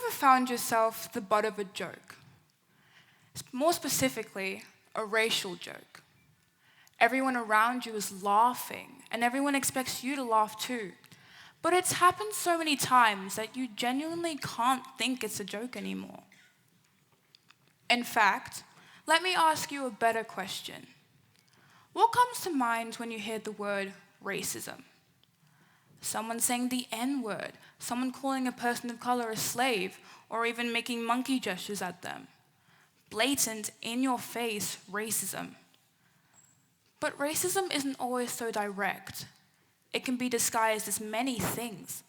ever found yourself the butt of a joke? More specifically, a racial joke. Everyone around you is laughing, and everyone expects you to laugh too. But it's happened so many times that you genuinely can't think it's a joke anymore. In fact, let me ask you a better question. What comes to mind when you hear the word racism? Someone saying the N-word, someone calling a person of color a slave, or even making monkey gestures at them. Blatant, in-your-face racism. But racism isn't always so direct. It can be disguised as many things,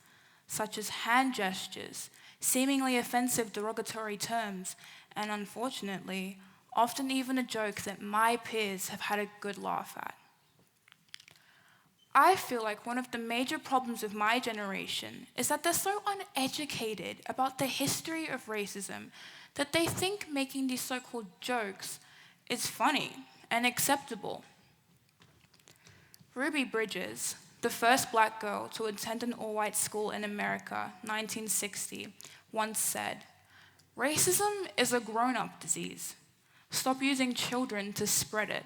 such as hand gestures, seemingly offensive derogatory terms, and unfortunately, often even a joke that my peers have had a good laugh at. I feel like one of the major problems of my generation is that they're so uneducated about the history of racism that they think making these so-called jokes is funny and acceptable. Ruby Bridges, the first black girl to attend an all-white school in America, 1960, once said, "Racism is a grown-up disease. Stop using children to spread it."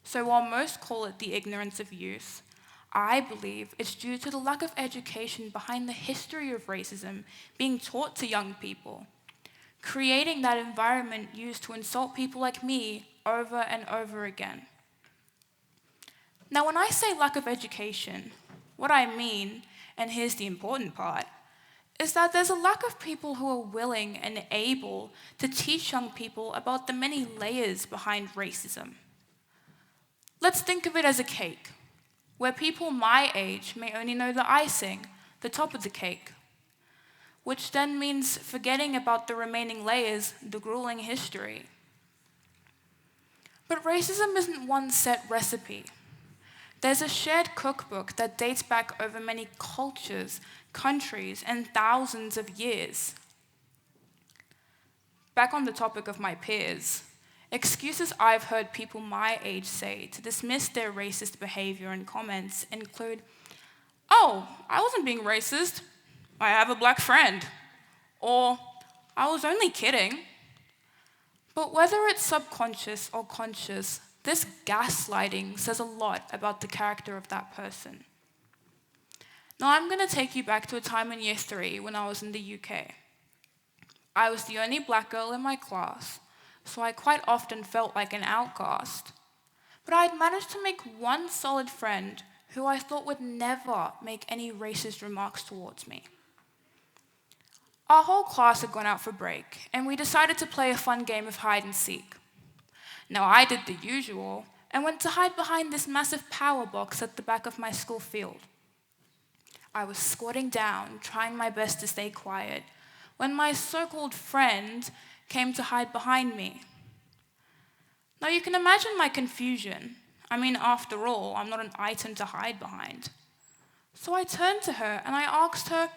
So while most call it the ignorance of youth, I believe it's due to the lack of education behind the history of racism being taught to young people, creating that environment used to insult people like me over and over again. Now, when I say lack of education, what I mean, and here's the important part, is that there's a lack of people who are willing and able to teach young people about the many layers behind racism. Let's think of it as a cake, where people my age may only know the icing, the top of the cake, which then means forgetting about the remaining layers, the grueling history. But racism isn't one set recipe. There's a shared cookbook that dates back over many cultures, countries, and thousands of years. Back on the topic of my peers, excuses I've heard people my age say to dismiss their racist behavior and comments include, "Oh, I wasn't being racist. I have a black friend." Or, "I was only kidding." But whether it's subconscious or conscious, this gaslighting says a lot about the character of that person. Now I'm going to take you back to a time in year 3 when I was in the UK. I was the only black girl in my class, so I quite often felt like an outcast. But I'd managed to make one solid friend who I thought would never make any racist remarks towards me. Our whole class had gone out for break, and we decided to play a fun game of hide and seek. Now I did the usual and went to hide behind this massive power box at the back of my school field. I was squatting down, trying my best to stay quiet, when my so-called friend came to hide behind me. Now you can imagine my confusion. I mean, after all, I'm not an item to hide behind. So I turned to her and I asked her,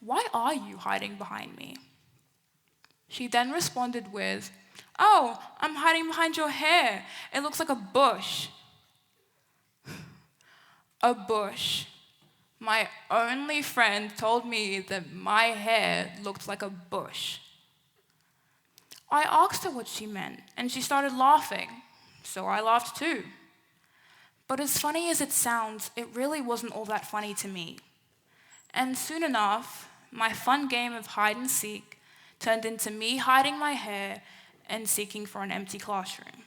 "Why are you hiding behind me?" She then responded with, "Oh, I'm hiding behind your hair. It looks like a bush." A bush. My only friend told me that my hair looked like a bush. I asked her what she meant, and she started laughing, so I laughed too. But as funny as it sounds, it really wasn't all that funny to me. And soon enough, my fun game of hide and seek turned into me hiding my hair and seeking for an empty classroom.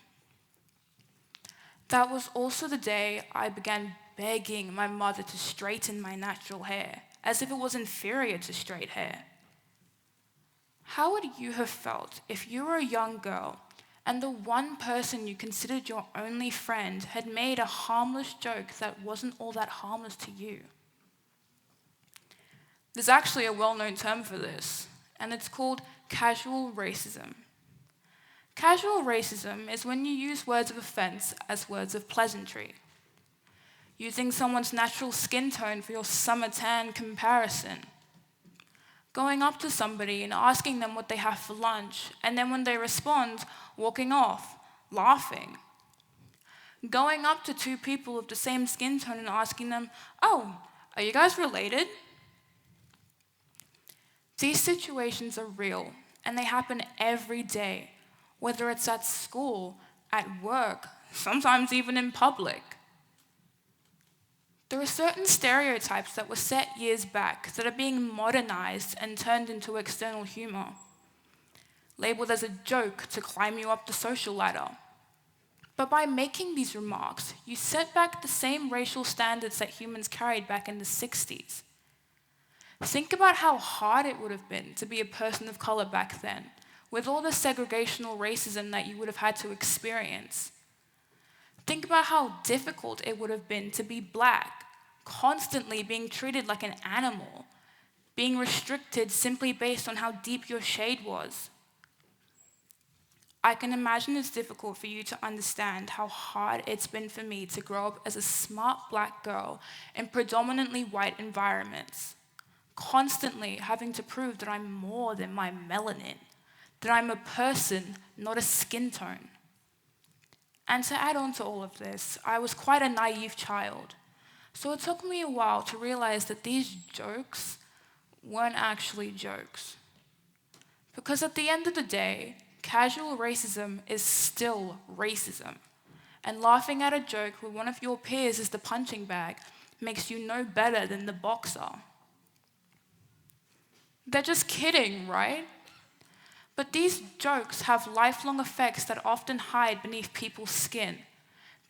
That was also the day I began begging my mother to straighten my natural hair, as if it was inferior to straight hair. How would you have felt if you were a young girl and the one person you considered your only friend had made a harmless joke that wasn't all that harmless to you? There's actually a well-known term for this, and it's called casual racism. Casual racism is when you use words of offense as words of pleasantry. Using someone's natural skin tone for your summer tan comparison. Going up to somebody and asking them what they have for lunch, and then when they respond, walking off, laughing. Going up to two people of the same skin tone and asking them, "Oh, are you guys related?" These situations are real, and they happen every day, whether it's at school, at work, sometimes even in public. There are certain stereotypes that were set years back that are being modernized and turned into external humor, labeled as a joke to climb you up the social ladder. But by making these remarks, you set back the same racial standards that humans carried back in the 60s. Think about how hard it would have been to be a person of color back then, with all the segregational racism that you would have had to experience. Think about how difficult it would have been to be black, constantly being treated like an animal, being restricted simply based on how deep your shade was. I can imagine it's difficult for you to understand how hard it's been for me to grow up as a smart black girl in predominantly white environments, constantly having to prove that I'm more than my melanin, that I'm a person, not a skin tone. And to add on to all of this, I was quite a naive child, so it took me a while to realize that these jokes weren't actually jokes. Because at the end of the day, casual racism is still racism. And laughing at a joke where one of your peers is the punching bag makes you no better than the boxer. They're just kidding, right? But these jokes have lifelong effects that often hide beneath people's skin,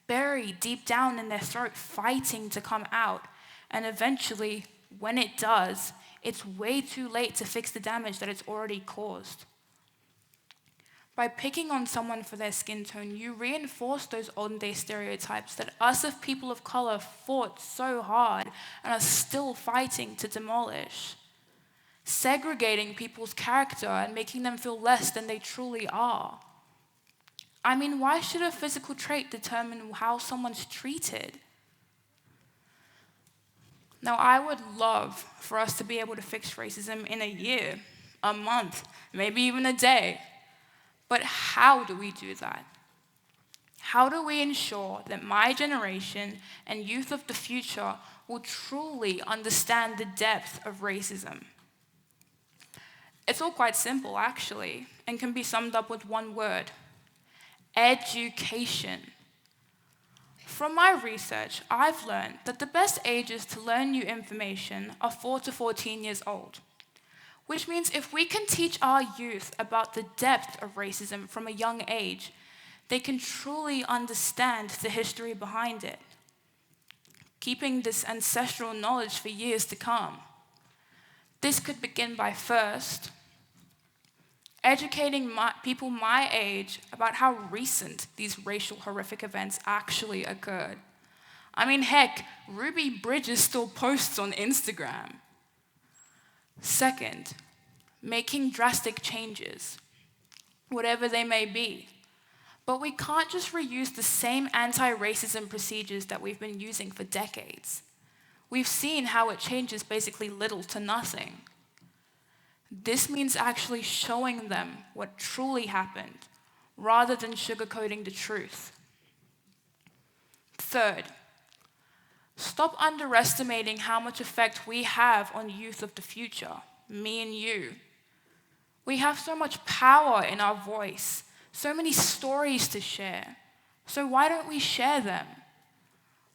buried deep down in their throat, fighting to come out. And eventually, when it does, it's way too late to fix the damage that it's already caused. By picking on someone for their skin tone, you reinforce those olden-day stereotypes that us as people of color fought so hard and are still fighting to demolish, segregating people's character and making them feel less than they truly are. I mean, why should a physical trait determine how someone's treated? Now, I would love for us to be able to fix racism in a year, a month, maybe even a day. But how do we do that? How do we ensure that my generation and youth of the future will truly understand the depth of racism? It's all quite simple, actually, and can be summed up with one word: education. From my research, I've learned that the best ages to learn new information are 4 to 14 years old. Which means if we can teach our youth about the depth of racism from a young age, they can truly understand the history behind it, keeping this ancestral knowledge for years to come. This could begin by first educating people my age about how recent these racial horrific events actually occurred. I mean, heck, Ruby Bridges still posts on Instagram. Second, making drastic changes, whatever they may be. But we can't just reuse the same anti-racism procedures that we've been using for decades. We've seen how it changes basically little to nothing. This means actually showing them what truly happened, rather than sugarcoating the truth. Third, stop underestimating how much effect we have on youth of the future, me and you. We have so much power in our voice, so many stories to share. So why don't we share them?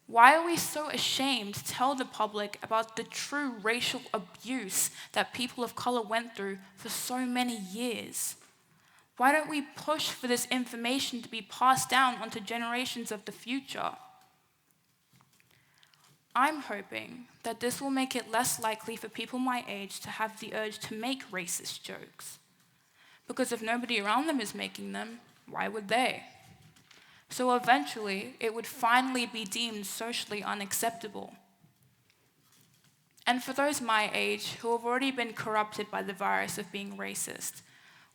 Why are we so ashamed to tell the public about the true racial abuse that people of color went through for so many years? Why don't we push for this information to be passed down onto generations of the future? I'm hoping that this will make it less likely for people my age to have the urge to make racist jokes. Because if nobody around them is making them, why would they? So eventually, it would finally be deemed socially unacceptable. And for those my age who have already been corrupted by the virus of being racist,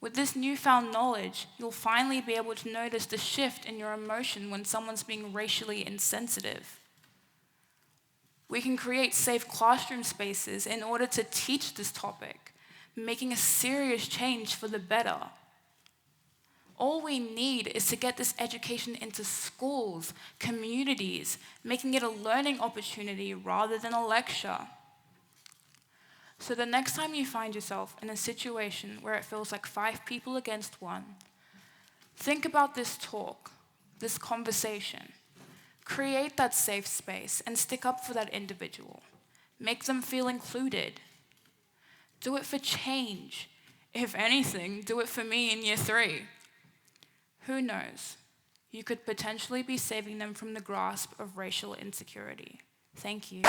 with this newfound knowledge, you'll finally be able to notice the shift in your emotion when someone's being racially insensitive. We can create safe classroom spaces in order to teach this topic, making a serious change for the better. All we need is to get this education into schools, communities, making it a learning opportunity rather than a lecture. So the next time you find yourself in a situation where it feels like 5 people against 1, think about this talk, this conversation. Create that safe space and stick up for that individual. Make them feel included. Do it for change. If anything, do it for me in year 3. Who knows? You could potentially be saving them from the grasp of racial insecurity. Thank you.